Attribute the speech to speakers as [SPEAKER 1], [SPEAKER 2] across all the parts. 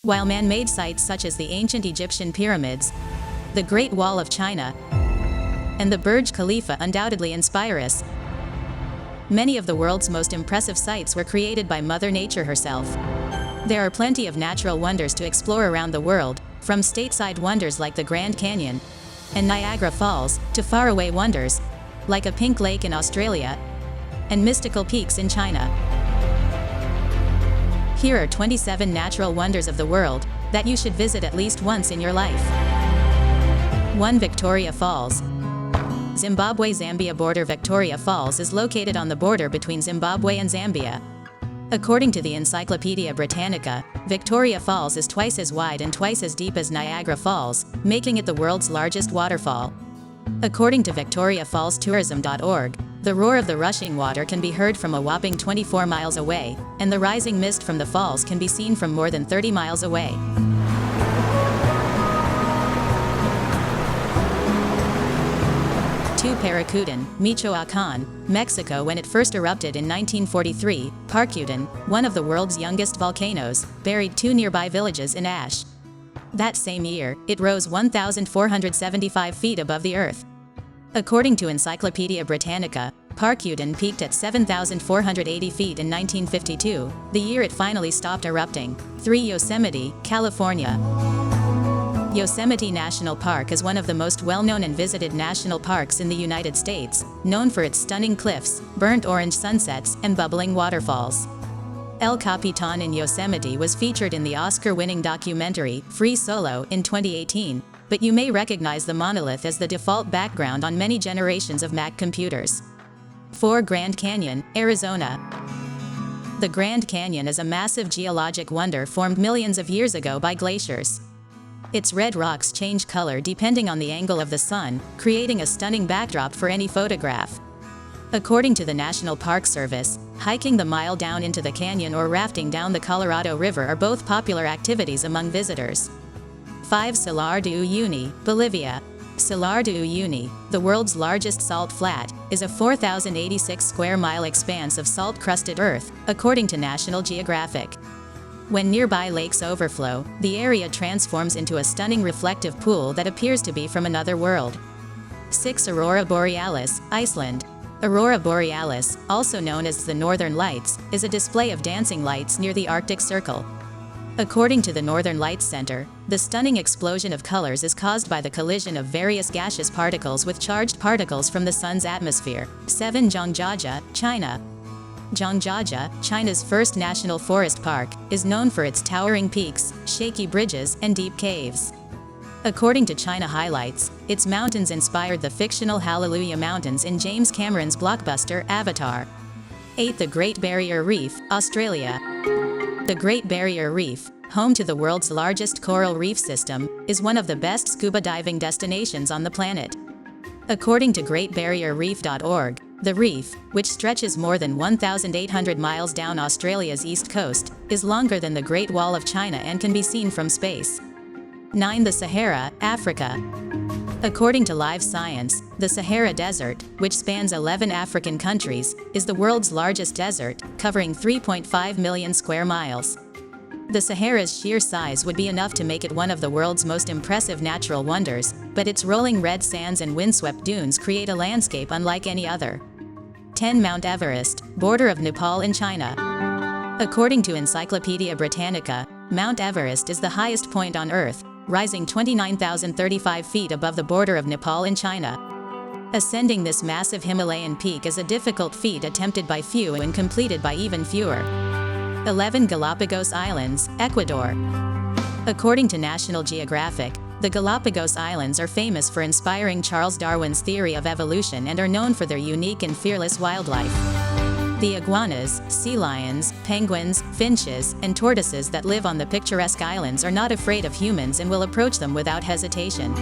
[SPEAKER 1] while man-made sites such as the ancient Egyptian pyramids, the Great Wall of China, and the Burj Khalifa undoubtedly inspire us. Many of the world's most impressive sites were created by Mother Nature herself. There are plenty of natural wonders to explore around the world, from stateside wonders like the Grand Canyon and Niagara Falls, to faraway wonders, like a pink lake in Australia and mystical peaks in China. Here are 27 natural wonders of the world that you should visit at least once in your life. 1. Victoria Falls. Zimbabwe-Zambia border. Victoria Falls is located on the border between Zimbabwe and Zambia. According to the Encyclopedia Britannica, Victoria Falls is twice as wide and twice as deep as Niagara Falls, making it the world's largest waterfall. According to VictoriaFallsTourism.org, the roar of the rushing water can be heard from a whopping 24 miles away, and the rising mist from the falls can be seen from more than 30 miles away. 2. Parícutin, Michoacán, Mexico. When it first erupted in 1943, Parícutin, one of the world's youngest volcanoes, buried 2 nearby villages in ash. That same year, it rose 1,475 feet above the earth. According to Encyclopedia Britannica, Parícutin peaked at 7,480 feet in 1952, the year it finally stopped erupting. 3. Yosemite, California. Yosemite National Park is one of the most well-known and visited national parks in the United States, known for its stunning cliffs, burnt orange sunsets, and bubbling waterfalls. El Capitan in Yosemite was featured in the Oscar-winning documentary Free Solo in 2018, but you may recognize the monolith as the default background on many generations of Mac computers. 4. Grand Canyon, Arizona. The Grand Canyon is a massive geologic wonder formed millions of years ago by glaciers. Its red rocks change color depending on the angle of the sun, creating a stunning backdrop for any photograph. According to the National Park Service, hiking the mile down into the canyon or rafting down the Colorado River are both popular activities among visitors. 5. Salar de Uyuni, Bolivia. Salar de Uyuni, the world's largest salt flat, is a 4,086 square mile expanse of salt-crusted earth, according to National Geographic. When nearby lakes overflow, the area transforms into a stunning reflective pool that appears to be from another world. 6. Aurora Borealis, Iceland. Aurora Borealis, also known as the Northern Lights, is a display of dancing lights near the Arctic Circle. According to the Northern Lights Center, the stunning explosion of colors is caused by the collision of various gaseous particles with charged particles from the sun's atmosphere. 7. Zhangjiajie, China. Zhangjiajie, China's first national forest park, is known for its towering peaks, shaky bridges, and deep caves. According to China Highlights, its mountains inspired the fictional Hallelujah Mountains in James Cameron's blockbuster Avatar. 8. The Great Barrier Reef, Australia. The Great Barrier Reef, home to the world's largest coral reef system, is one of the best scuba diving destinations on the planet. According to GreatBarrierReef.org, the reef, which stretches more than 1,800 miles down Australia's east coast, is longer than the Great Wall of China and can be seen from space. 9. The Sahara, Africa. According to Live Science, the Sahara Desert, which spans 11 African countries, is the world's largest desert, covering 3.5 million square miles. The Sahara's sheer size would be enough to make it one of the world's most impressive natural wonders, but its rolling red sands and windswept dunes create a landscape unlike any other. 10. Mount Everest, border of Nepal and China. According to Encyclopedia Britannica, Mount Everest is the highest point on Earth, rising 29,035 feet above the border of Nepal and China. Ascending this massive Himalayan peak is a difficult feat attempted by few and completed by even fewer. 11. Galapagos Islands, Ecuador. According to National Geographic, the Galapagos Islands are famous for inspiring Charles Darwin's theory of evolution and are known for their unique and fearless wildlife. The iguanas, sea lions, penguins, finches, and tortoises that live on the picturesque islands are not afraid of humans and will approach them without hesitation.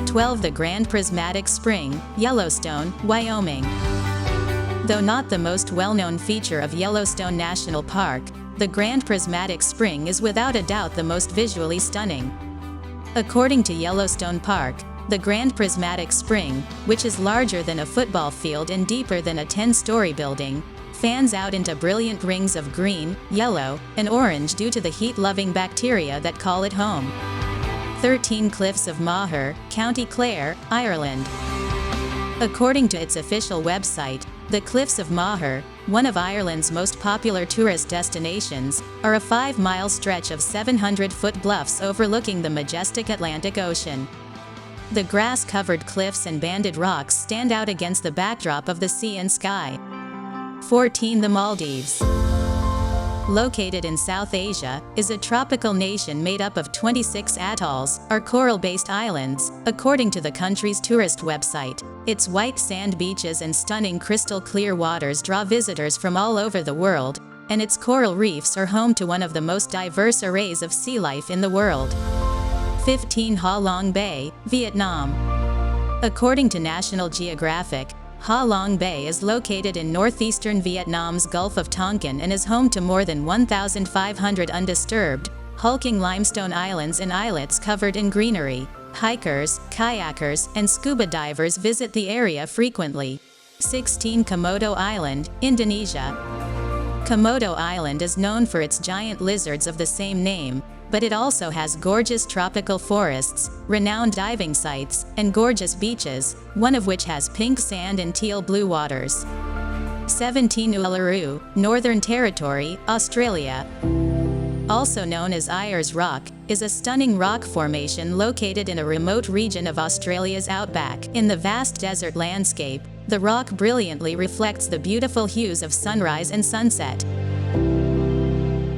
[SPEAKER 1] 12. The Grand Prismatic Spring, Yellowstone, Wyoming. Though not the most well-known feature of Yellowstone National Park, the Grand Prismatic Spring is without a doubt the most visually stunning. According to Yellowstone Park, the Grand Prismatic Spring, which is larger than a football field and deeper than a 10-story building, fans out into brilliant rings of green, yellow, and orange due to the heat-loving bacteria that call it home. 13 Cliffs of Moher, County Clare, Ireland. According to its official website, the Cliffs of Moher, one of Ireland's most popular tourist destinations, are a 5-mile stretch of 700-foot bluffs overlooking the majestic Atlantic Ocean. The grass-covered cliffs and banded rocks stand out against the backdrop of the sea and sky. 14 The Maldives. Located in South Asia, is a tropical nation made up of 26 atolls, or coral-based islands, according to the country's tourist website. Its white sand beaches and stunning crystal-clear waters draw visitors from all over the world, and its coral reefs are home to one of the most diverse arrays of sea life in the world. 15 Ha Long Bay, Vietnam. According to National Geographic, Ha Long Bay is located in northeastern Vietnam's Gulf of Tonkin and is home to more than 1,500 undisturbed, hulking limestone islands and islets covered in greenery. Hikers, kayakers, and scuba divers visit the area frequently. 16 Komodo Island, Indonesia. Komodo Island is known for its giant lizards of the same name, but it also has gorgeous tropical forests, renowned diving sites, and gorgeous beaches, one of which has pink sand and teal blue waters. 17 Uluru, Northern Territory, Australia. Also known as Ayers Rock, is a stunning rock formation located in a remote region of Australia's outback. In the vast desert landscape, the rock brilliantly reflects the beautiful hues of sunrise and sunset.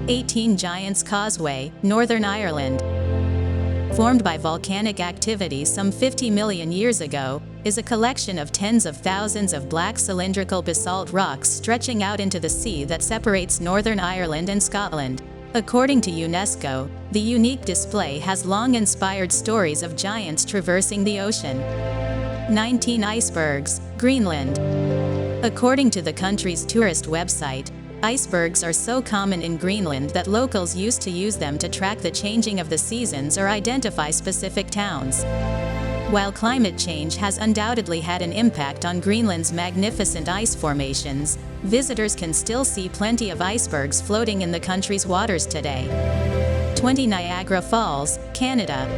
[SPEAKER 1] 18 Giants Causeway, Northern Ireland. Formed by volcanic activity some 50 million years ago, is a collection of tens of thousands of black cylindrical basalt rocks stretching out into the sea that separates Northern Ireland and Scotland. According to UNESCO, the unique display has long inspired stories of giants traversing the ocean. 19 Icebergs, Greenland. According to the country's tourist website, icebergs are so common in Greenland that locals used to use them to track the changing of the seasons or identify specific towns. While climate change has undoubtedly had an impact on Greenland's magnificent ice formations, visitors can still see plenty of icebergs floating in the country's waters today. 20 Niagara Falls, Canada.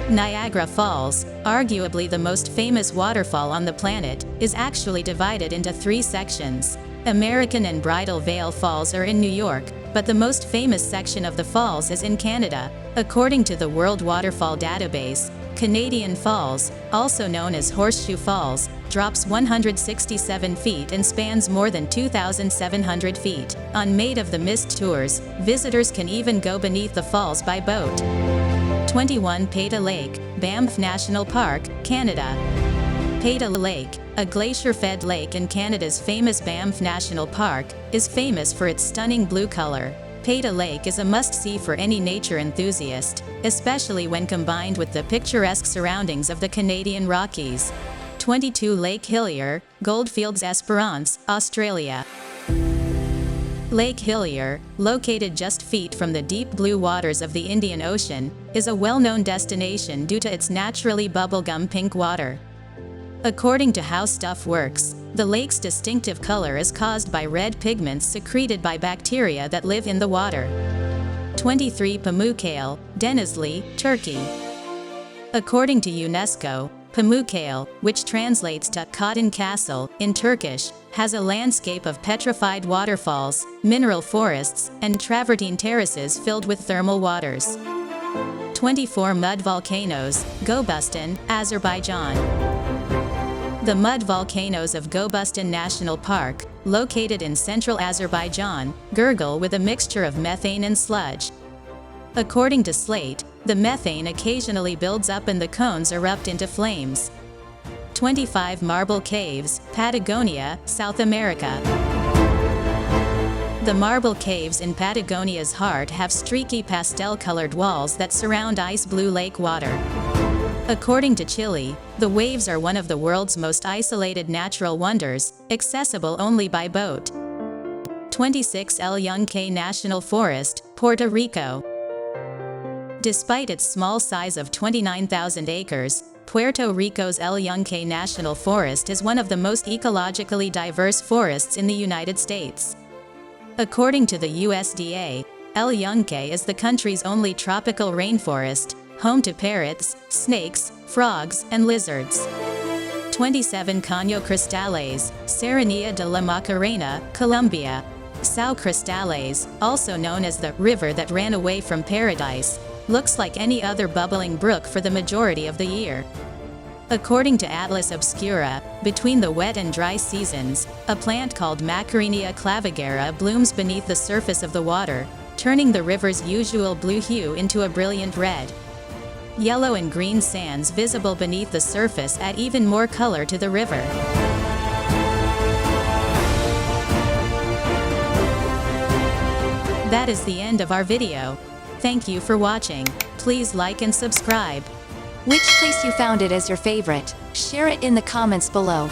[SPEAKER 1] Niagara Falls, arguably the most famous waterfall on the planet, is actually divided into 3 sections. American and Bridal Veil Falls are in New York, but the most famous section of the falls is in Canada. According to the World Waterfall Database, Canadian Falls, also known as Horseshoe Falls, drops 167 feet and spans more than 2,700 feet. On Maid of the Mist tours, visitors can even go beneath the falls by boat. 21 Peta Lake, Banff National Park, Canada. Peta Lake, a glacier-fed lake in Canada's famous Banff National Park, is famous for its stunning blue color. Peta Lake is a must-see for any nature enthusiast, especially when combined with the picturesque surroundings of the Canadian Rockies. 22 Lake Hillier, Goldfields-Esperance, Australia. Lake Hillier, located just feet from the deep blue waters of the Indian Ocean, is a well-known destination due to its naturally bubblegum pink water. According to How Stuff Works, the lake's distinctive color is caused by red pigments secreted by bacteria that live in the water. 23 Pamukkale, Denizli, Turkey. According to UNESCO, Pamukkale, which translates to Cotton Castle in Turkish, has a landscape of petrified waterfalls, mineral forests, and travertine terraces filled with thermal waters. 24 Mud Volcanoes, Gobustan, Azerbaijan. The mud volcanoes of Gobustan National Park, located in central Azerbaijan, gurgle with a mixture of methane and sludge. According to Slate, the methane occasionally builds up and the cones erupt into flames. 25 Marble Caves, Patagonia, South America. The marble caves in Patagonia's heart have streaky pastel-colored walls that surround ice-blue lake water. According to Chile, the waves are one of the world's most isolated natural wonders, accessible only by boat. 26 El Yunque National Forest, Puerto Rico. Despite its small size of 29,000 acres, Puerto Rico's El Yunque National Forest is one of the most ecologically diverse forests in the United States. According to the USDA, El Yunque is the country's only tropical rainforest, home to parrots, snakes, frogs, and lizards. 27 Caño Cristales, Serranía de la Macarena, Colombia. São Cristales, also known as the river that ran away from paradise, looks like any other bubbling brook for the majority of the year. According to Atlas Obscura, between the wet and dry seasons, a plant called Macarenia clavigera blooms beneath the surface of the water, turning the river's usual blue hue into a brilliant red. Yellow and green sands visible beneath the surface add even more color to the river. That is the end of our video. Thank you for watching. Please like and subscribe.
[SPEAKER 2] Which place you found it as your favorite? Share it in the comments below.